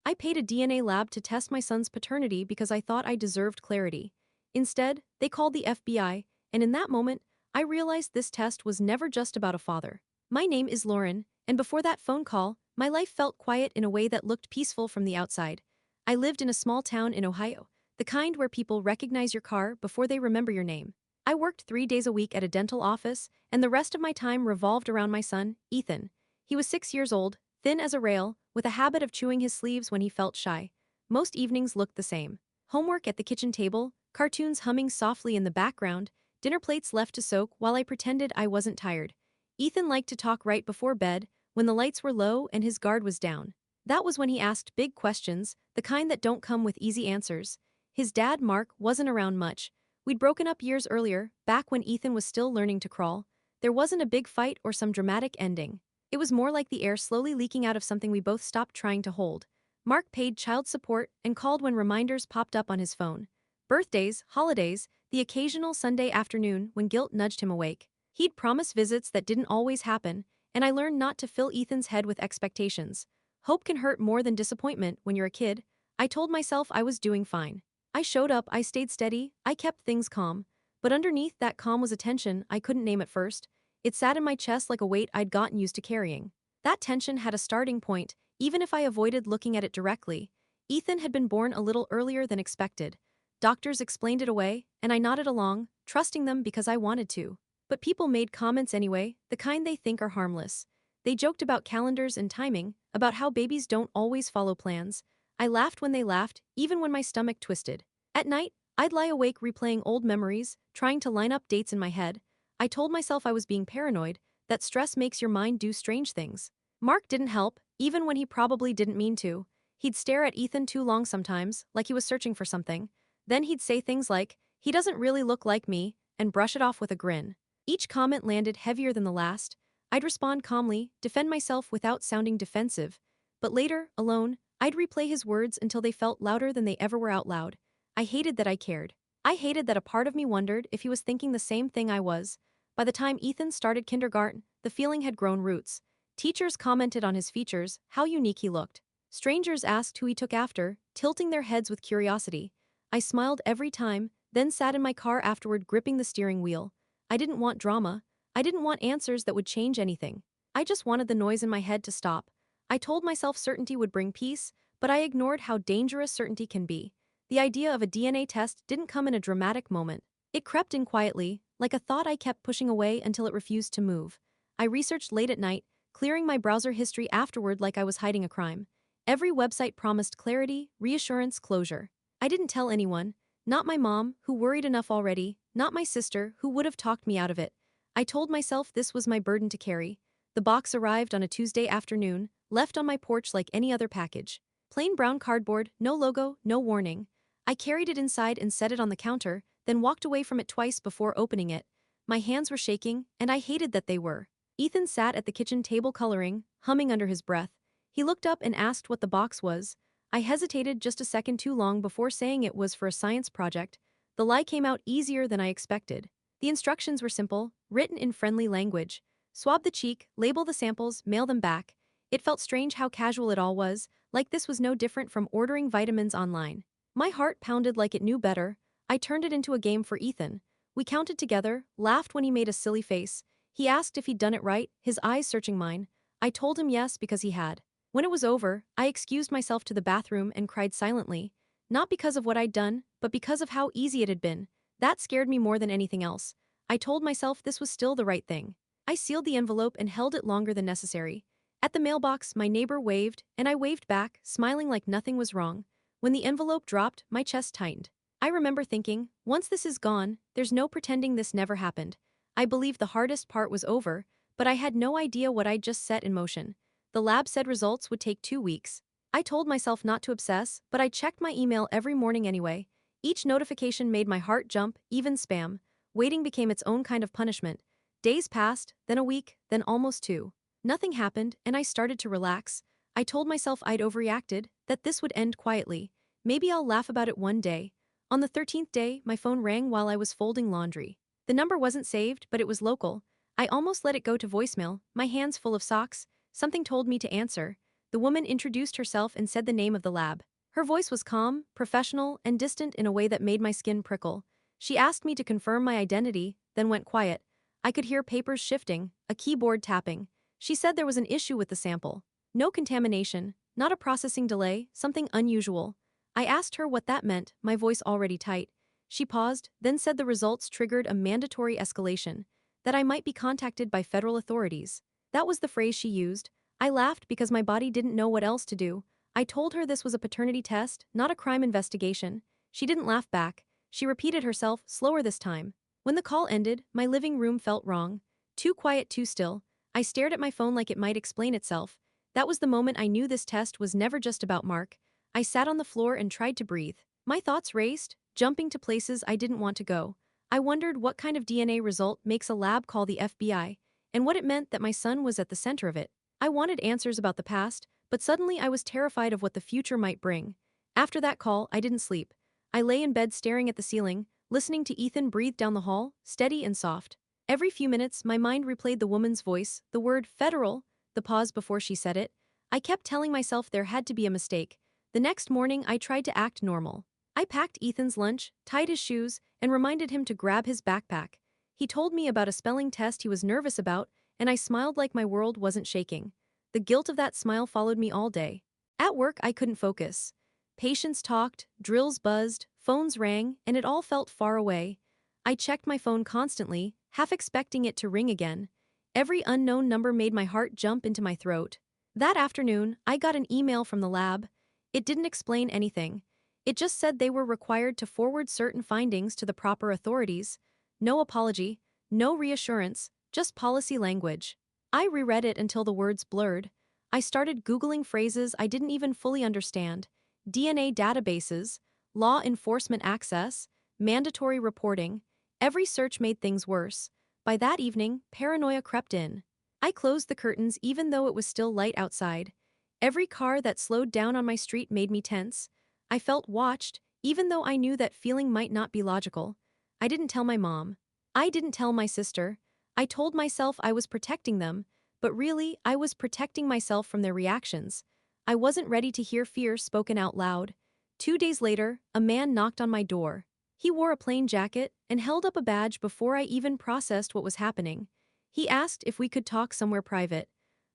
I paid a DNA lab to test my son's paternity because I thought I deserved clarity. Instead, they called the FBI, and in that moment, I realized this test was never just about a father. My name is Lauren, and before that phone call, my life felt quiet in a way that looked peaceful from the outside. I lived in a small town in Ohio, the kind where people recognize your car before they remember your name. I worked 3 days a week at a dental office, and the rest of my time revolved around my son, Ethan. He was 6 years old, thin as a rail, with a habit of chewing his sleeves when he felt shy. Most evenings looked the same. Homework at the kitchen table, cartoons humming softly in the background, dinner plates left to soak while I pretended I wasn't tired. Ethan liked to talk right before bed, when the lights were low and his guard was down. That was when he asked big questions, the kind that don't come with easy answers. His dad, Mark, wasn't around much. We'd broken up years earlier, back when Ethan was still learning to crawl. There wasn't a big fight or some dramatic ending. It was more like the air slowly leaking out of something we both stopped trying to hold. Mark paid child support and called when reminders popped up on his phone. Birthdays, holidays, the occasional Sunday afternoon when guilt nudged him awake. He'd promise visits that didn't always happen, and I learned not to fill Ethan's head with expectations. Hope can hurt more than disappointment when you're a kid. I told myself I was doing fine. I showed up, I stayed steady, I kept things calm. But underneath that calm was a tension I couldn't name at first. It sat in my chest like a weight I'd gotten used to carrying. That tension had a starting point, even if I avoided looking at it directly. Ethan had been born a little earlier than expected. Doctors explained it away, and I nodded along, trusting them because I wanted to. But people made comments anyway, the kind they think are harmless. They joked about calendars and timing, about how babies don't always follow plans. I laughed when they laughed, even when my stomach twisted. At night, I'd lie awake replaying old memories, trying to line up dates in my head. I told myself I was being paranoid, that stress makes your mind do strange things. Mark didn't help, even when he probably didn't mean to. He'd stare at Ethan too long sometimes, like he was searching for something. Then he'd say things like, "He doesn't really look like me," and brush it off with a grin. Each comment landed heavier than the last. I'd respond calmly, defend myself without sounding defensive. But later, alone, I'd replay his words until they felt louder than they ever were out loud. I hated that I cared. I hated that a part of me wondered if he was thinking the same thing I was. By the time Ethan started kindergarten, the feeling had grown roots. Teachers commented on his features, how unique he looked. Strangers asked who he took after, tilting their heads with curiosity. I smiled every time, then sat in my car afterward gripping the steering wheel. I didn't want drama. I didn't want answers that would change anything. I just wanted the noise in my head to stop. I told myself certainty would bring peace, but I ignored how dangerous certainty can be. The idea of a DNA test didn't come in a dramatic moment. It crept in quietly, like a thought I kept pushing away until it refused to move. I researched late at night, clearing my browser history afterward like I was hiding a crime. Every website promised clarity, reassurance, closure. I didn't tell anyone, not my mom, who worried enough already, not my sister, who would have talked me out of it. I told myself this was my burden to carry. The box arrived on a Tuesday afternoon, left on my porch like any other package. Plain brown cardboard, no logo, no warning. I carried it inside and set it on the counter, then walked away from it twice before opening it. My hands were shaking, and I hated that they were. Ethan sat at the kitchen table coloring, humming under his breath. He looked up and asked what the box was. I hesitated just a second too long before saying it was for a science project. The lie came out easier than I expected. The instructions were simple, written in friendly language. Swab the cheek, label the samples, mail them back. It felt strange how casual it all was, like this was no different from ordering vitamins online. My heart pounded like it knew better. I turned it into a game for Ethan. We counted together, laughed when he made a silly face. He asked if he'd done it right, his eyes searching mine. I told him yes because he had. When it was over, I excused myself to the bathroom and cried silently. Not because of what I'd done, but because of how easy it had been. That scared me more than anything else. I told myself this was still the right thing. I sealed the envelope and held it longer than necessary. At the mailbox, my neighbor waved, and I waved back, smiling like nothing was wrong. When the envelope dropped, my chest tightened. I remember thinking, once this is gone, there's no pretending this never happened. I believed the hardest part was over, but I had no idea what I'd just set in motion. The lab said results would take 2 weeks. I told myself not to obsess, but I checked my email every morning anyway. Each notification made my heart jump, even spam. Waiting became its own kind of punishment. Days passed, then a week, then almost 2. Nothing happened, and I started to relax. I told myself I'd overreacted, that this would end quietly. Maybe I'll laugh about it one day. On the 13th day, my phone rang while I was folding laundry. The number wasn't saved, but it was local. I almost let it go to voicemail, my hands full of socks. Something told me to answer. The the woman introduced herself and said the name of the lab. Her voice was calm, professional, and distant in a way that made my skin prickle. She asked me to confirm my identity, then went quiet. I could hear papers shifting, a keyboard tapping. She said there was an issue with the sample. No contamination, not a processing delay, something unusual. I asked her what that meant, my voice already tight. She paused, then said the results triggered a mandatory escalation, that I might be contacted by federal authorities. That was the phrase she used. I laughed because my body didn't know what else to do. I told her this was a paternity test, not a crime investigation. She didn't laugh back. She repeated herself, slower this time. When the call ended, my living room felt wrong. Too quiet, too still. I stared at my phone like it might explain itself. That was the moment I knew this test was never just about Mark. I sat on the floor and tried to breathe. My thoughts raced, jumping to places I didn't want to go. I wondered what kind of DNA result makes a lab call the FBI, and what it meant that my son was at the center of it. I wanted answers about the past, but suddenly I was terrified of what the future might bring. After that call, I didn't sleep. I lay in bed staring at the ceiling, listening to Ethan breathe down the hall, steady and soft. Every few minutes, my mind replayed the woman's voice, the word federal, the pause before she said it. I kept telling myself there had to be a mistake. The next morning, I tried to act normal. I packed Ethan's lunch, tied his shoes, and reminded him to grab his backpack. He told me about a spelling test he was nervous about, and I smiled like my world wasn't shaking. The guilt of that smile followed me all day. At work, I couldn't focus. Patients talked, drills buzzed, phones rang, and it all felt far away. I checked my phone constantly, half expecting it to ring again. Every unknown number made my heart jump into my throat. That afternoon, I got an email from the lab. It didn't explain anything. It just said they were required to forward certain findings to the proper authorities. No apology, no reassurance, just policy language. I reread it until the words blurred. I started Googling phrases I didn't even fully understand. DNA databases, law enforcement access, mandatory reporting. Every search made things worse. By that evening, paranoia crept in. I closed the curtains even though it was still light outside. Every car that slowed down on my street made me tense. I felt watched, even though I knew that feeling might not be logical. I didn't tell my mom. I didn't tell my sister. I told myself I was protecting them, but really, I was protecting myself from their reactions. I wasn't ready to hear fear spoken out loud. 2 days later, a man knocked on my door. He wore a plain jacket and held up a badge before I even processed what was happening. He asked if we could talk somewhere private.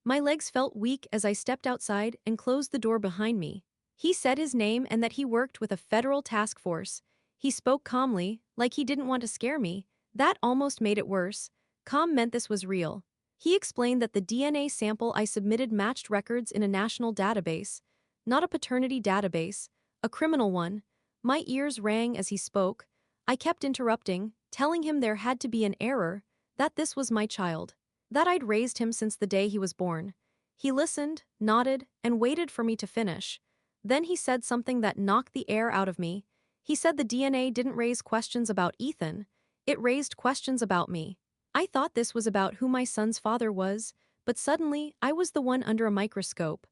My legs felt weak as I stepped outside and closed the door behind me. He said his name and that he worked with a federal task force. He spoke calmly, like he didn't want to scare me. That almost made it worse. Calm meant this was real. He explained that the DNA sample I submitted matched records in a national database, not a paternity database, a criminal one. My ears rang as he spoke. I kept interrupting, telling him there had to be an error, that this was my child, that I'd raised him since the day he was born. He listened, nodded, and waited for me to finish. Then he said something that knocked the air out of me. He said the DNA didn't raise questions about Ethan, it raised questions about me. I thought this was about who my son's father was, but suddenly I was the one under a microscope.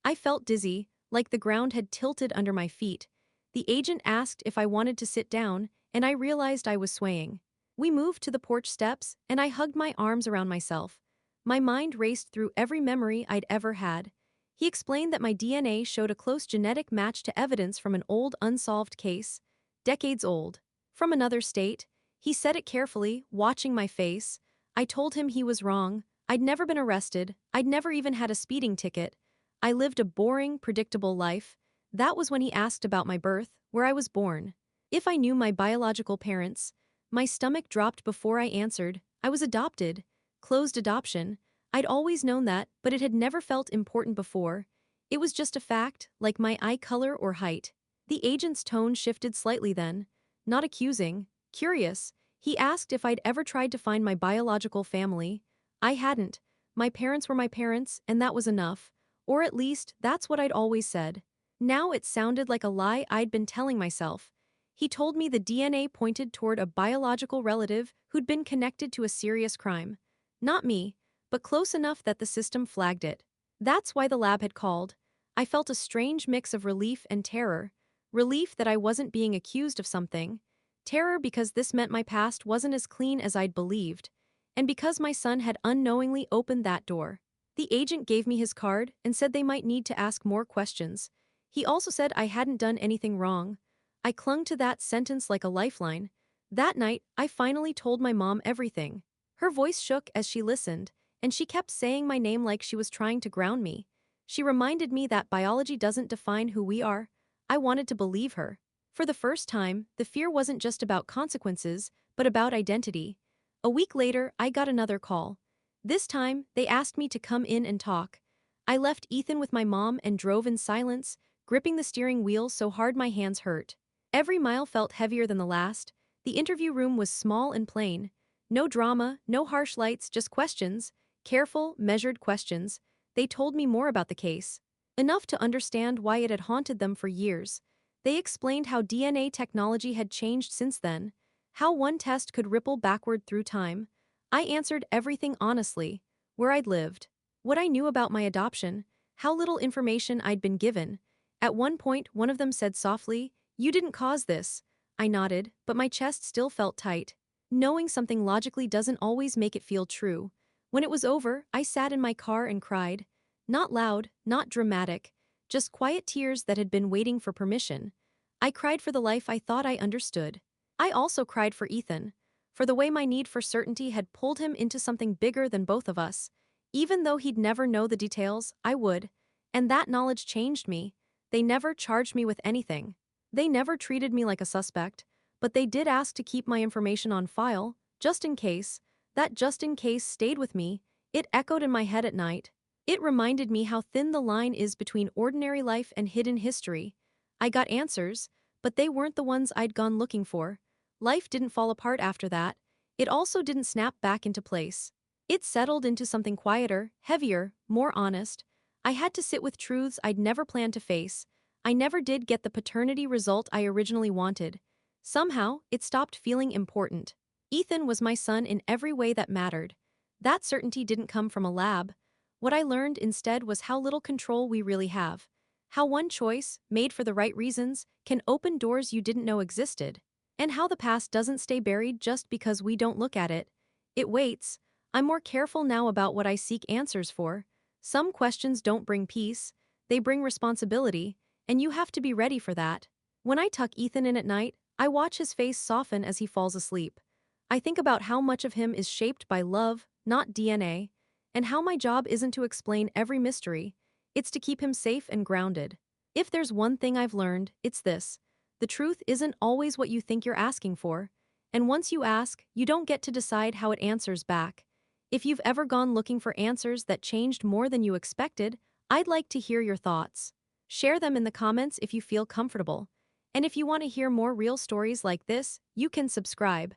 I felt dizzy, like the ground had tilted under my feet. The agent asked if I wanted to sit down, and I realized I was swaying. We moved to the porch steps, and I hugged my arms around myself. My mind raced through every memory I'd ever had. He explained that my DNA showed a close genetic match to evidence from an old unsolved case, decades old. From another state. He said it carefully, watching my face. I told him he was wrong. I'd never been arrested. I'd never even had a speeding ticket. I lived a boring, predictable life. That was when he asked about my birth, where I was born. If I knew my biological parents. My stomach dropped before I answered. I was adopted. Closed adoption. I'd always known that, but it had never felt important before. It was just a fact, like my eye color or height. The agent's tone shifted slightly then. Not accusing. Curious, he asked if I'd ever tried to find my biological family. I hadn't. My parents were my parents, and that was enough. Or at least, that's what I'd always said. Now it sounded like a lie I'd been telling myself. He told me the DNA pointed toward a biological relative who'd been connected to a serious crime. Not me, but close enough that the system flagged it. That's why the lab had called. I felt a strange mix of relief and terror. Relief that I wasn't being accused of something. Terror because this meant my past wasn't as clean as I'd believed, and because my son had unknowingly opened that door. The agent gave me his card and said they might need to ask more questions. He also said I hadn't done anything wrong. I clung to that sentence like a lifeline. That night, I finally told my mom everything. Her voice shook as she listened, and she kept saying my name like she was trying to ground me. She reminded me that biology doesn't define who we are. I wanted to believe her. For the first time, the fear wasn't just about consequences, but about identity. A week later, I got another call. This time, they asked me to come in and talk. I left Ethan with my mom and drove in silence, gripping the steering wheel so hard my hands hurt. Every mile felt heavier than the last. The interview room was small and plain. No drama, no harsh lights, just questions. Careful, measured questions. They told me more about the case. Enough to understand why it had haunted them for years. They explained how DNA technology had changed since then. How one test could ripple backward through time. I answered everything honestly. Where I'd lived. What I knew about my adoption. How little information I'd been given. At one point, one of them said softly, "You didn't cause this." I nodded, but my chest still felt tight. Knowing something logically doesn't always make it feel true. When it was over, I sat in my car and cried. Not loud, not dramatic, just quiet tears that had been waiting for permission. I cried for the life I thought I understood. I also cried for Ethan, for the way my need for certainty had pulled him into something bigger than both of us. Even though he'd never know the details, I would. And that knowledge changed me. They never charged me with anything. They never treated me like a suspect, but they did ask to keep my information on file, just in case. That just in case stayed with me. It echoed in my head at night. It reminded me how thin the line is between ordinary life and hidden history. I got answers, but they weren't the ones I'd gone looking for. Life didn't fall apart after that. It also didn't snap back into place. It settled into something quieter, heavier, more honest. I had to sit with truths I'd never planned to face. I never did get the paternity result I originally wanted. Somehow, it stopped feeling important. Ethan was my son in every way that mattered. That certainty didn't come from a lab. What I learned instead was how little control we really have. How one choice, made for the right reasons, can open doors you didn't know existed. And how the past doesn't stay buried just because we don't look at it. It waits. I'm more careful now about what I seek answers for. Some questions don't bring peace, they bring responsibility, and you have to be ready for that. When I tuck Ethan in at night, I watch his face soften as he falls asleep. I think about how much of him is shaped by love, not DNA, and how my job isn't to explain every mystery, it's to keep him safe and grounded. If there's one thing I've learned, it's this. The truth isn't always what you think you're asking for, and once you ask, you don't get to decide how it answers back. If you've ever gone looking for answers that changed more than you expected, I'd like to hear your thoughts. Share them in the comments if you feel comfortable. And if you want to hear more real stories like this, you can subscribe.